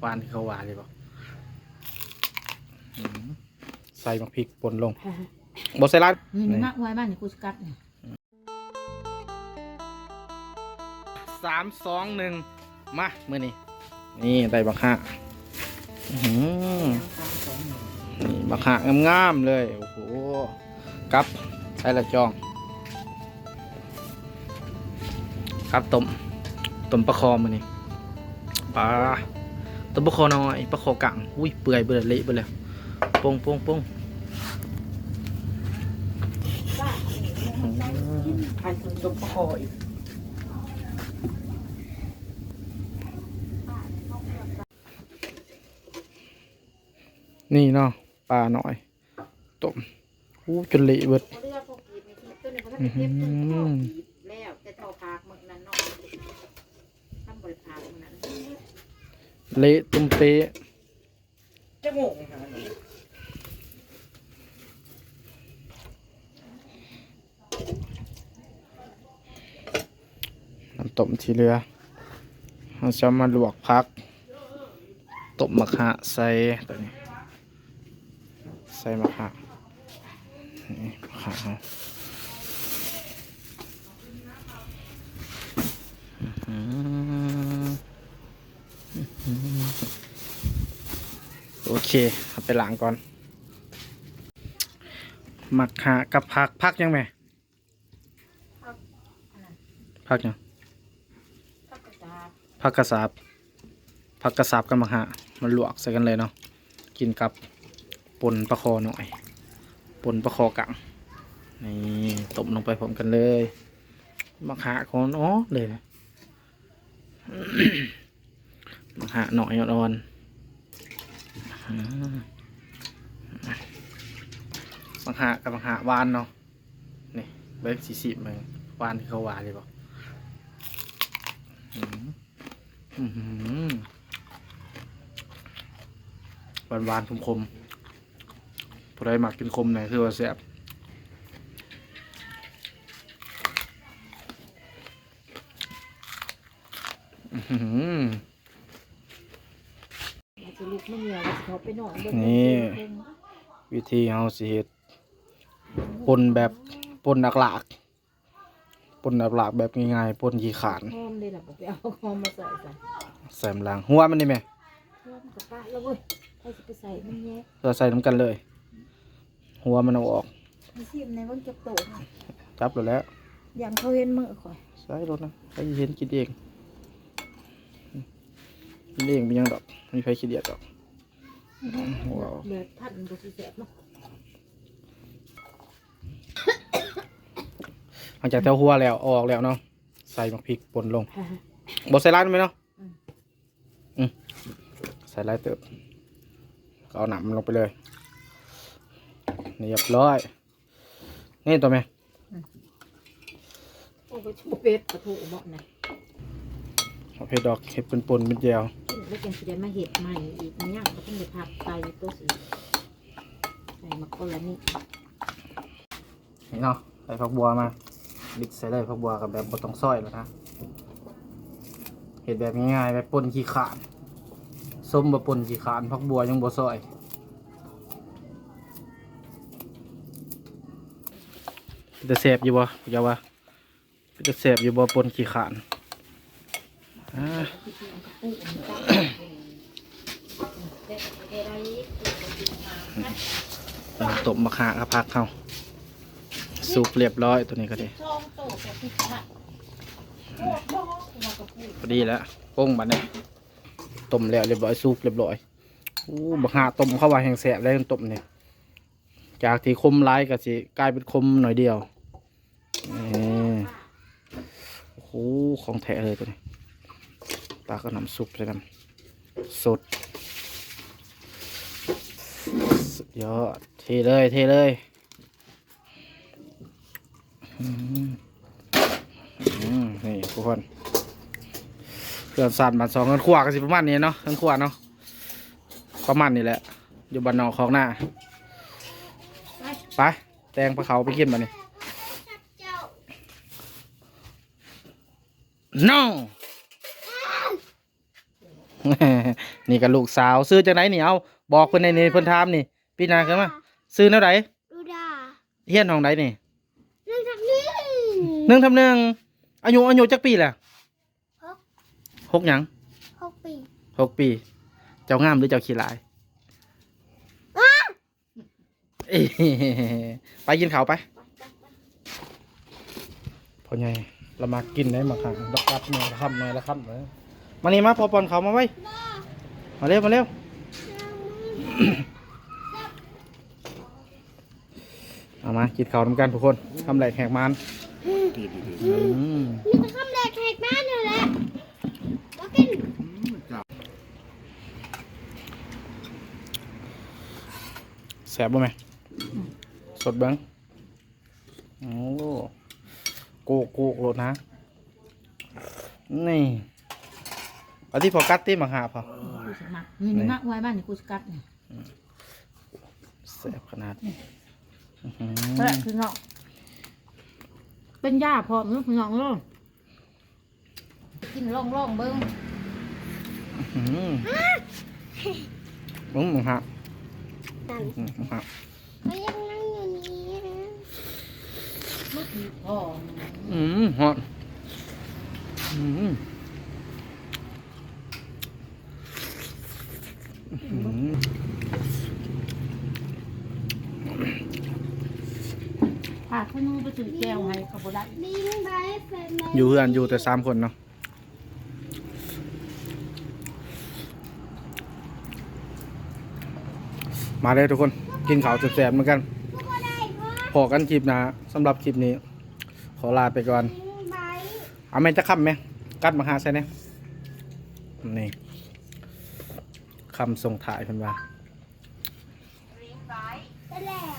วานที่เขาหวานเลยบอกใส่มักพริกป่นลงบดใส่ร้านนี่มากไว้บ้านนี่กูสกัดนี่3 2 1มาเมื่อนี้นี่ได้บักฮะนี่บักฮะงามๆเลยโอ้โหกับใส่ละจองกับต้มปลาคอมือนี่ปลาต้มปลาคอน้อยปลาคอกังอุ้ยเปื่อยเบื่อเละไปเลยปงต้มปลาคออีกนี่เนาะปลาหน่อยต้มอู้จนเละเบิดแล้วแต่ทอปากมึงนั่นเนาะทำบริพารมึงนั้นเละตุ้มเตะจะงงฮะน้ำต้มที่เหลือเราจะมาลวกพักต้มมะขะใส่ตัวนี้ใส่มะขะนี่มะขะโอเคเอาไปล้างก่อนมะขะกับพักยังไงพักยังผักกระสับกันมะขะมันลวกใส่กันเลยเนาะกินกับป่นปลาคอหน่อยป่นปลาคอกังนี่ต้มลงไปพร้อมกันเลยมะขะของอ๋อเลยนะ มะขะหน่อยอ่อนมะขะกับมะขะหวานเนาะนี่ใบสีๆมันหวานที่เขาหวานเลยบอกหวานคมพอได้หมักกินคมหน่อยคือว่าแซ่บนี่วิธีเอาสิเฮ็ดปนแบบปนหลากแบบง่ายๆปนขี้ขานหอมเลยล่ะไปเอาหอมมาใส่ใส่มลังหัวมันได้ไหมหอมกับปลาแล้วเว้ยใครจะไปใส่มันแย่เราใส่น้ำกันเลยหัวมันเอาออกมีซีมในวันจะโตจับแล้วอย่างเขาเห็นมือข่อยใส่รถนะใครเห็นกินเองเป็นยังดอกมีใครคิดเดียดดอกว้าวเดือดพันบุษแสบเนาะหลังจากเท้าหัวแล้วออกแล้วเนาะใส่มักพริกป่นลงบดใส่ร้านไหมเนาะใส่ร้ายเติบก็เอาหนำลงไปเลยเรียบร้อยนี่ตัวไหมโอ้ไปชุบเป็ดกระทู้บอกนะเอาเผ็ดดอกเห็ดเป็นปนเป็นเดียวแล้วกันสิได้มาเห็ดใหม่อีกมันย่างก็ต้องไปผัดไตตัวสีใส่มะกอกแล้วนี่เนาะใส่ผักบัวมาดิบใส่ได้ผักบัวกับแบบบดต้องซอยแล้วนะเห็ดแบบง่ายๆแบบปนขี้ขานส้มบะปนขี้ขานผักบัวยังบดซอยจะเสพอยู่บ่อย่าว่าจะเสพอยู่บ่ปนขี้ขานตบมะขามกับผักเข้าสุกเรียบร้อยตัวนี้ก็ดีพอดีแล้วโป้งบัดนี้ต้มแล้วเรียบร้อยสุกเรียบร้อยมะขามต้มเข้าไว้แห้งแสบแล้วต้มเนี่ยจากที่คมร้ายก็สิกลายเป็นคมหน่อยเดียวโอ้โหของแท้เลยตัวนี้ปลาก็น้ำซุปเลยกันสดสุดยอดเทเลยนี่ทุกคนเครื่องสั่นบัน2 เงินขวากันสิประมาณนี้เนาะเงินขวาเนาะประมาณนี้แหละอยู่บ้านนอกของหน้าไปแตงปลาเขาไปกินมาเนี่ย no นี่ก็ลูกสาวซื้อจากไหนนี่เอาบอกเพิ่นในนี่เพิ่นถามนี่พี่นาขึ้นมาซื้อแนวใด ดูดา เฮียนห้องใดนี่ เรื่องทำนี่ 1 อายุจักปีแหละ หก 6หยัง 6 ปี 6 ปี เจ้างามหรือเจ้าขี้ลายเอ้ยไปกินข้าวไปพ่อใหญ่เรามากินได้มาค่ะดักรับหน่อยละครับหน่อยละครับเลยมานี่มาพอปอนเขามาไว้มาเร็วมาเร็วเอามากินข้าวทำกันทุกคนทำแหลกแหกมันอืม มีแต่คำแรกแขกบ้านอยู่แหละแล้วกิน แสบบ่ไหมสดเบิ้งโอ้โกโลดนะนี่เอาที่พอกัดที่มาหาพอ กูสมัครนี่นี่มักไว้บ้านนี่กูสกัดนี่ แสบขนาด เฮ้ยคือเนาะเป็นย่าพอมั้ยพี่น้องเนาะกินร่องเบิ้ง มึงหา นั่น หา เขายังนั่งอยู่นี่นะ มักมีพอ หอดอืม พาขึ้นไปซื้อแก้วให้กับบ่ได้ บินไปแฟนแม่ อยู่เพื่อนอยู่แต่3 คนเนาะมาเลยทุกคนกินข้าวแสบๆเหมือนกัน ก็บ่ได้เพราะ พอกันคลิปหนะสำหรับคลิปนี้ ขอลาไปก่อน บินไป เอาไหมจะคำไหมกัดมาหาใช่ไหมนี่คำส่งถ่ายเพิ่นว่า ไปแล้ว